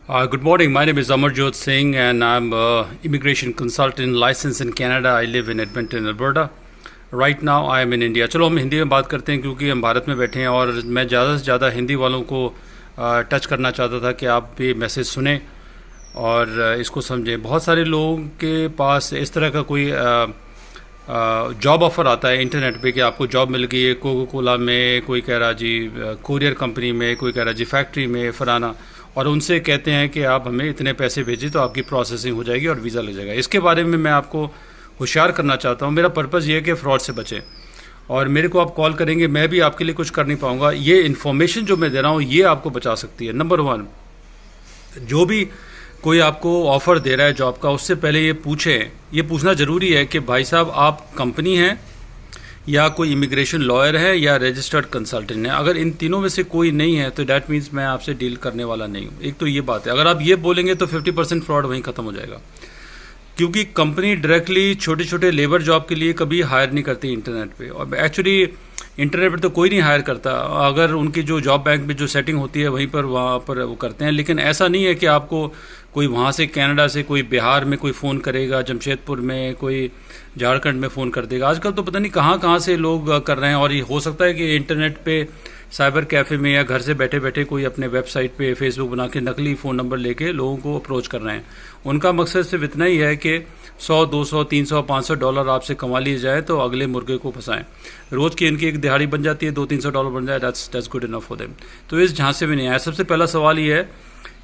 Good morning. My name is Amarjot Singh, and I'm immigration consultant licensed in Canada. I live in Edmonton, Alberta. Right now, I am in India. चलो हम हिंदी में बात करते हैं क्योंकि हम भारत में बैठे हैं और मैं ज़्यादा से ज़्यादा हिंदी वालों को टच करना चाहता था कि आप भी मैसेज सुने और इसको समझें। बहुत सारे लोगों के पास इस तरह का कोई जॉब ऑफ़र आता है इंटरनेट पे कि आपको जॉब मिल गई है कोको कोला में, कोई कह रहा जी कुरियर कंपनी में, कोई कह रहा जी फैक्ट्री में फलाना, और उनसे कहते हैं कि आप हमें इतने पैसे भेजिए तो आपकी प्रोसेसिंग हो जाएगी और वीज़ा लग जाएगा। इसके बारे में मैं आपको होशियार करना चाहता हूँ। मेरा पर्पज़ ये है कि फ़्रॉड से बचें, और मेरे को आप कॉल करेंगे, मैं भी आपके लिए कुछ कर नहीं पाऊँगा। ये इन्फॉर्मेशन जो मैं दे रहा हूँ ये आपको बचा सकती है। नंबर वन, जो भी कोई आपको ऑफ़र दे रहा है जॉब का, उससे पहले ये पूछें, ये पूछना ज़रूरी है कि भाई साहब आप कंपनी हैं या कोई इमिग्रेशन लॉयर है या रजिस्टर्ड कंसल्टेंट है। अगर इन तीनों में से कोई नहीं है तो डैट मीन्स मैं आपसे डील करने वाला नहीं हूँ। एक तो ये बात है। अगर आप ये बोलेंगे तो 50% फ्रॉड वहीं ख़त्म हो जाएगा, क्योंकि कंपनी डायरेक्टली छोटे छोटे लेबर जॉब के लिए कभी हायर नहीं करती इंटरनेट पे, और एक्चुअली इंटरनेट पर तो कोई नहीं हायर करता। अगर उनकी जो जॉब बैंक में जो सेटिंग होती है वहीं पर वहाँ पर वो करते हैं। लेकिन ऐसा नहीं है कि आपको कोई वहाँ से कनाडा से, कोई बिहार में कोई फ़ोन करेगा, जमशेदपुर में, कोई झारखंड में फ़ोन कर देगा। आजकल तो पता नहीं कहाँ कहाँ से लोग कर रहे हैं, और ये हो सकता है कि इंटरनेट पे साइबर कैफ़े में या घर से बैठे बैठे कोई अपने वेबसाइट पे फेसबुक बना के नकली फ़ोन नंबर लेके लोगों को अप्रोच कर रहे हैं। उनका मकसद सिर्फ इतना ही है कि 100, 200, 300, $500 आपसे कमा लिए जाए तो अगले मुर्गे को फंसाएं। रोज़ की इनकी एक दिहाड़ी बन जाती है, $200-300 बन जाए, that's good enough for them. तो इस झांसे में नहीं आया। सबसे पहला सवाल ये है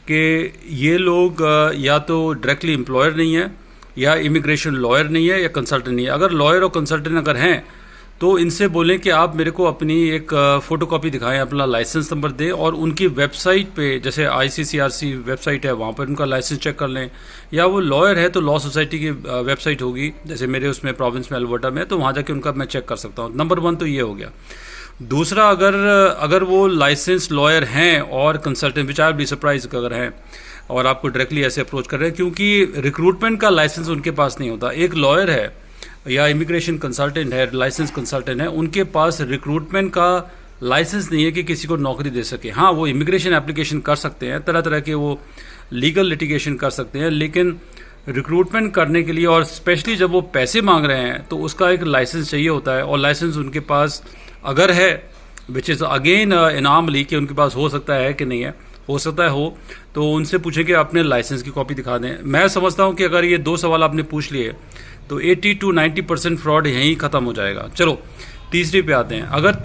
कि ये लोग या तो डायरेक्टली एम्प्लॉयर नहीं है, या इमिग्रेशन लॉयर नहीं है, या कंसल्टेंट नहीं है। अगर लॉयर और कंसल्टेंट अगर हैं तो इनसे बोलें कि आप मेरे को अपनी एक फ़ोटोकॉपी दिखाएं, अपना लाइसेंस नंबर दें, और उनकी वेबसाइट पे, जैसे ICCRC वेबसाइट है, वहाँ पर उनका लाइसेंस चेक कर लें। या वो लॉयर है तो लॉ सोसाइटी की वेबसाइट होगी, जैसे मेरे उसमें प्रोविंस में अल्बर्टा में, तो वहाँ जाके उनका मैं चेक कर सकता हूँ। नंबर वन तो ये हो गया। दूसरा, अगर वो लाइसेंस लॉयर हैं और consultant, which I be surprise अगर हैं और आपको डायरेक्टली ऐसे अप्रोच कर रहे हैं, क्योंकि रिक्रूटमेंट का लाइसेंस उनके पास नहीं होता। एक लॉयर है या इमिग्रेशन कंसल्टेंट है, लाइसेंस कंसल्टेंट है, उनके पास रिक्रूटमेंट का लाइसेंस नहीं है कि किसी को नौकरी दे सके। हाँ, वो इमिग्रेशन एप्लीकेशन कर सकते हैं, तरह तरह के वो लीगल लिटिगेशन कर सकते हैं, लेकिन रिक्रूटमेंट करने के लिए, और स्पेशली जब वो पैसे मांग रहे हैं, तो उसका एक लाइसेंस चाहिए होता है। और लाइसेंस उनके पास अगर है, विच इज़ अगेन इनामली, कि उनके पास हो सकता है कि नहीं है, हो सकता है हो, तो उनसे पूछें कि अपने लाइसेंस की कॉपी दिखा दें। मैं समझता हूँ कि अगर ये दो सवाल आपने पूछ लिए तो 80 to 90% फ्रॉड यहीं ख़त्म हो जाएगा। चलो तीसरी पे आते हैं। अगर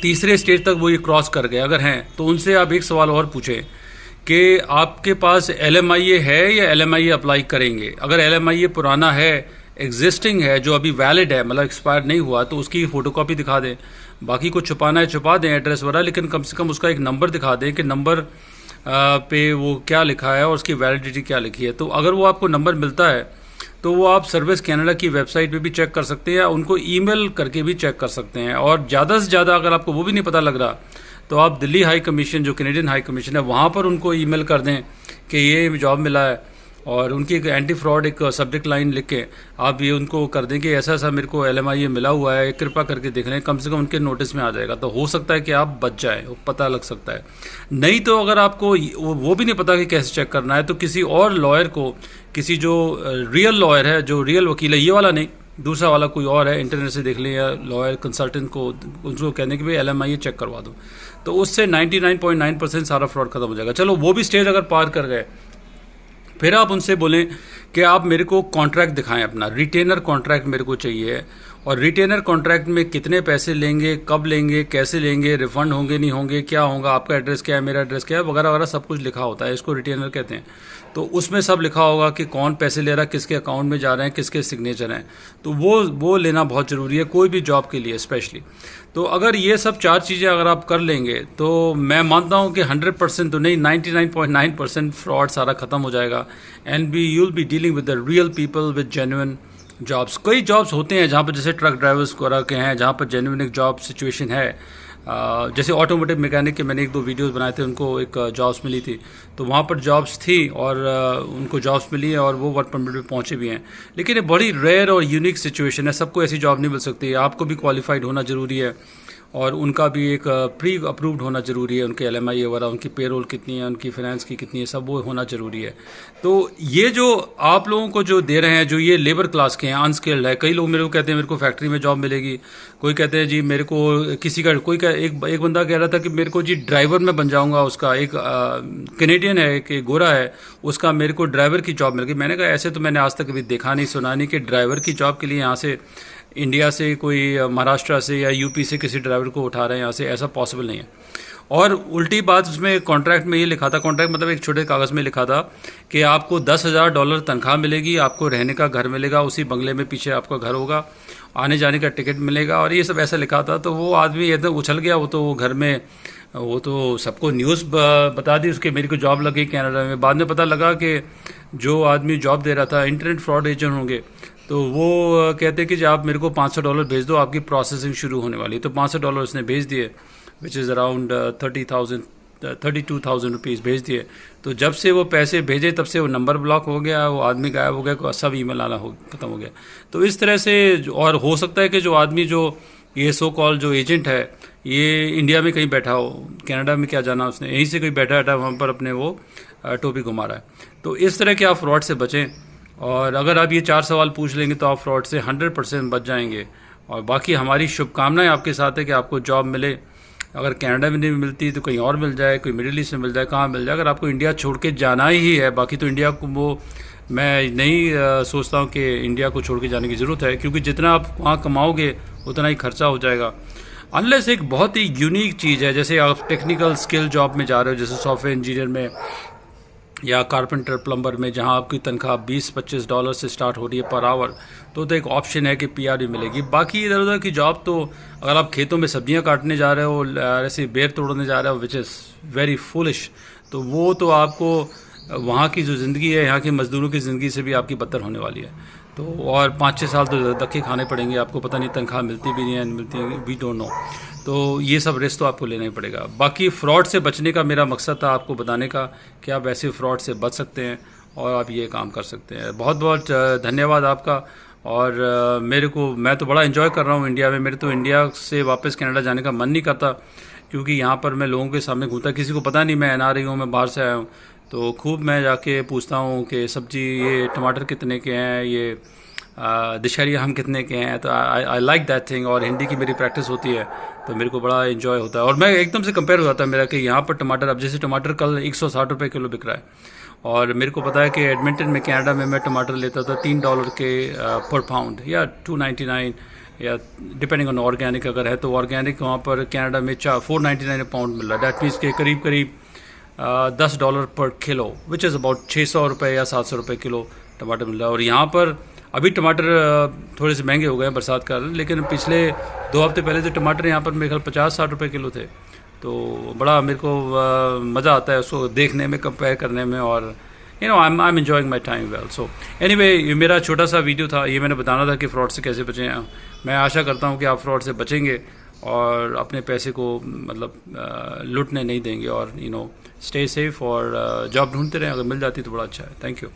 तीसरे स्टेज तक वो ये क्रॉस कर गए अगर हैं, तो उनसे आप एक सवाल और पूछें कि आपके पास LMIA है या LMIA अप्लाई करेंगे। अगर LMIA पुराना है, एग्जिस्टिंग है, जो अभी वैलिड है, मतलब एक्सपायर नहीं हुआ, तो उसकी फ़ोटोकॉपी दिखा दें। बाकी कुछ छुपाना है छुपा दें, एड्रेस वगैरह, लेकिन कम से कम उसका एक नंबर दिखा दें कि नंबर पे वो क्या लिखा है और उसकी वैलिडिटी क्या लिखी है। तो अगर वो आपको नंबर मिलता है तो वो आप सर्विस कनाडा की वेबसाइट पे भी चेक कर सकते हैं, या उनको ईमेल करके भी चेक कर सकते हैं। और ज़्यादा से ज़्यादा अगर आपको वो भी नहीं पता लग रहा तो आप दिल्ली हाई कमीशन, जो कैनेडियन हाई कमीशन है, वहाँ पर उनको ईमेल कर दें कि ये जॉब मिला है, और उनकी एक एंटी फ्रॉड एक सब्जेक्ट लाइन लिख के आप ये उनको कर दें कि ऐसा ऐसा मेरे को LMIA मिला हुआ है, कृपया करके देख लें। कम से कम उनके नोटिस में आ जाएगा, तो हो सकता है कि आप बच जाए, वो पता लग सकता है। नहीं तो अगर आपको वो भी नहीं पता कि कैसे चेक करना है, तो किसी और लॉयर को, किसी जो रियल लॉयर है, जो रियल वकील है, ये वाला नहीं, दूसरा वाला कोई और है, इंटरनेट से देख लें, या लॉयर कंसल्टेंट को उनको कहने कि भाई LMIA चेक करवा दो, तो उससे 99.9% सारा फ्रॉड खत्म हो जाएगा। चलो वो भी स्टेज अगर पार कर गए, फिर आप उनसे बोलें कि आप मेरे को कॉन्ट्रैक्ट दिखाएं, अपना रिटेनर कॉन्ट्रैक्ट मेरे को चाहिए, और रिटेनर कॉन्ट्रैक्ट में कितने पैसे लेंगे, कब लेंगे, कैसे लेंगे, रिफंड होंगे नहीं होंगे, क्या होगा, आपका एड्रेस क्या है, मेरा एड्रेस क्या है, वगैरह वगैरह सब कुछ लिखा होता है। इसको रिटेनर कहते हैं। तो उसमें सब लिखा होगा कि कौन पैसे ले रहा है, किसके अकाउंट में जा रहे हैं, किसके सिग्नेचर हैं। तो वो लेना बहुत ज़रूरी है कोई भी जॉब के लिए स्पेशली। तो अगर ये सब चार चीज़ें अगर आप कर लेंगे तो मैं मानता हूँ कि 100% तो नहीं, 99.9% फ्रॉड सारा ख़त्म हो जाएगा। And you'll be dealing with the real people with genuine jobs. कई जॉब्स होते हैं जहाँ पर, जैसे ट्रक ड्राइवर्स वगैरह के हैं, जहाँ पर जेन्युइन एक जॉब सिचुएशन है। जैसे ऑटोमोटिव मैकेनिक के मैंने 1-2 वीडियोस बनाए थे, उनको एक जॉब्स मिली थी, तो वहाँ पर जॉब्स थी और उनको जॉब्स मिली है और वो वर्क परमिट पे पहुँचे भी हैं। लेकिन ये बड़ी रेयर और यूनिक सिचुएशन है, सबको ऐसी जॉब नहीं मिल सकती, आपको भी क्वालिफाइड होना ज़रूरी है। और उनका भी एक प्री अप्रूव्ड होना ज़रूरी है, उनके LMI वगैरह, उनकी पेरोल कितनी है, उनकी फाइनेंस की कितनी है, सब वो होना ज़रूरी है। तो ये जो आप लोगों को जो दे रहे हैं, जो ये लेबर क्लास के हैं, अनस्किल्ड है, कई लोग मेरे को कहते हैं मेरे को फैक्ट्री में जॉब मिलेगी, कोई कहते हैं जी मेरे को किसी का कोई एक बंदा कह रहा था कि मेरे को जी ड्राइवर में बन जाऊंगा, उसका एक कैनेडियन है, एक गोरा है, उसका मेरे को ड्राइवर की जॉब मिल गई। मैंने कहा ऐसे तो मैंने आज तक कभी देखा नहीं सुना नहीं कि ड्राइवर की जॉब के लिए यहाँ से इंडिया से कोई महाराष्ट्र से या यूपी से किसी ड्राइवर को उठा रहे हैं यहाँ से, ऐसा पॉसिबल नहीं है। और उल्टी बात, उसमें कॉन्ट्रैक्ट में ये लिखा था, कॉन्ट्रैक्ट मतलब एक छोटे कागज़ में लिखा था कि आपको $10,000 तनख्वाह मिलेगी, आपको रहने का घर मिलेगा, उसी बंगले में पीछे आपका घर होगा, आने जाने का टिकट मिलेगा, और ये सब ऐसा लिखा था। तो वो आदमी एकदम उछल गया, वो तो वो घर में, वो तो सबको न्यूज़ बता दी उसके, मेरी को जॉब लगी कनाडा में। बाद में पता लगा कि जो आदमी जॉब दे रहा था इंटरनेट फ्रॉड एजेंट होंगे, तो वो कहते कि आप मेरे को $500 भेज दो, आपकी प्रोसेसिंग शुरू होने वाली। तो $500 उसने भेज दिए, विच इज़ अराउंड 32,000 रुपीज़ भेज दिए। तो जब से वो पैसे भेजे तब से वो नंबर ब्लॉक हो गया, वो आदमी गायब हो गया, सब ईमेल आना ख़त्म हो गया। तो इस तरह से, और हो सकता है कि जो आदमी, जो ये सो कॉल जो एजेंट है, ये इंडिया में कहीं बैठा हो, कनाडा में क्या जाना उसने, यहीं से कोई बैठा बैठा वहाँ पर अपने वो टोपी घुमा रहा है। तो इस तरह के आप फ्रॉड से बचें, और अगर आप ये 4 सवाल पूछ लेंगे तो आप फ्रॉड से 100% बच जाएंगे। और बाकी हमारी शुभकामनाएं आपके साथ है कि आपको जॉब मिले। अगर कनाडा में नहीं मिलती तो कहीं और मिल जाए, कोई मिडिल ईस्ट में मिल जाए, कहाँ मिल जाए। अगर आपको इंडिया छोड़ के जाना ही है, बाकी तो इंडिया को वो मैं नहीं सोचता हूँ कि इंडिया को छोड़ के जाने की ज़रूरत है, क्योंकि जितना आप वहाँ कमाओगे उतना ही खर्चा हो जाएगा। अनलेस एक बहुत ही यूनिक चीज़ है, जैसे आप टेक्निकल स्किल जॉब में जा रहे हो, जैसे सॉफ्टवेयर इंजीनियर में या कारपेंटर प्लम्बर में, जहां आपकी तनख्वाह $20-25 से स्टार्ट हो रही है पर आवर, तो एक ऑप्शन है कि PR भी मिलेगी। बाकी इधर उधर की जॉब तो, अगर आप खेतों में सब्जियां काटने जा रहे हो, ऐसे बेर तोड़ने जा रहे हो, विच इज़ वेरी फुलिश, तो वो तो आपको वहाँ की जो ज़िंदगी है, यहाँ के मज़दूरों की ज़िंदगी से भी आपकी बदतर होने वाली है। तो और 5-6 साल तो धक्के खाने पड़ेंगे आपको, पता नहीं तनख्वाह मिलती भी नहीं है, मिलती, वी डोंट नो। तो ये सब रिस्क तो आपको लेना ही पड़ेगा। बाकी फ़्रॉड से बचने का मेरा मकसद था आपको बताने का कि आप ऐसे फ़्रॉड से बच सकते हैं और आप ये काम कर सकते हैं। बहुत बहुत धन्यवाद आपका। और मैं तो बड़ा एंजॉय कर रहा हूँ इंडिया में। मेरे तो इंडिया से वापस कनाडा जाने का मन नहीं करता, क्योंकि यहाँ पर मैं लोगों के सामने घूमता, किसी को पता नहीं मैं NRI हूँ, मैं बाहर से आया हूँ। तो खूब मैं जाके पूछता हूँ कि सब्जी, ये टमाटर कितने के हैं, ये दशहरी हम कितने के हैं। तो आई लाइक दैट थिंग। और हिंदी की मेरी प्रैक्टिस होती है तो मेरे को बड़ा इन्जॉय होता है। और मैं एकदम से कंपेयर हो जाता है मेरा कि यहाँ पर टमाटर, अब जैसे टमाटर कल 160 रुपये किलो बिक रहा है, और मेरे को पता है कि एडमिंटन में, कनाडा में, मैं टमाटर लेता था $3 के पर पाउंड, या $2.99, या डिपेंडिंग ऑन ऑर्गेनिक अगर है तो। ऑर्गेनिक वहाँ पर कनाडा में $4.99 पाउंड मिल रहा है। डैट मीन्स के करीब करीब $10 पर किलो, विच इज़ अबाउट 600 रुपये या 700 रुपये किलो टमाटर मिल रहा है। और यहाँ पर अभी टमाटर थोड़े से महंगे हो गए हैं बरसात का, लेकिन पिछले 2 हफ्ते पहले तो टमाटर यहाँ पर मेरे ख्याल 50-60 रुपये किलो थे। तो बड़ा मेरे को मज़ा आता है उसको देखने में, कंपेयर करने में। और I am enjoying my time well. So anyway, ये मेरा छोटा सा वीडियो था, ये मैंने बताना था कि फ़्रॉड से कैसे बचें। मैं आशा करता हूँ कि आप फ्रॉड से बचेंगे और अपने पैसे को मतलब लूटने नहीं देंगे। और स्टे सेफ और जॉब ढूंढते रहें, अगर मिल जाती तो बड़ा अच्छा है। Thank you.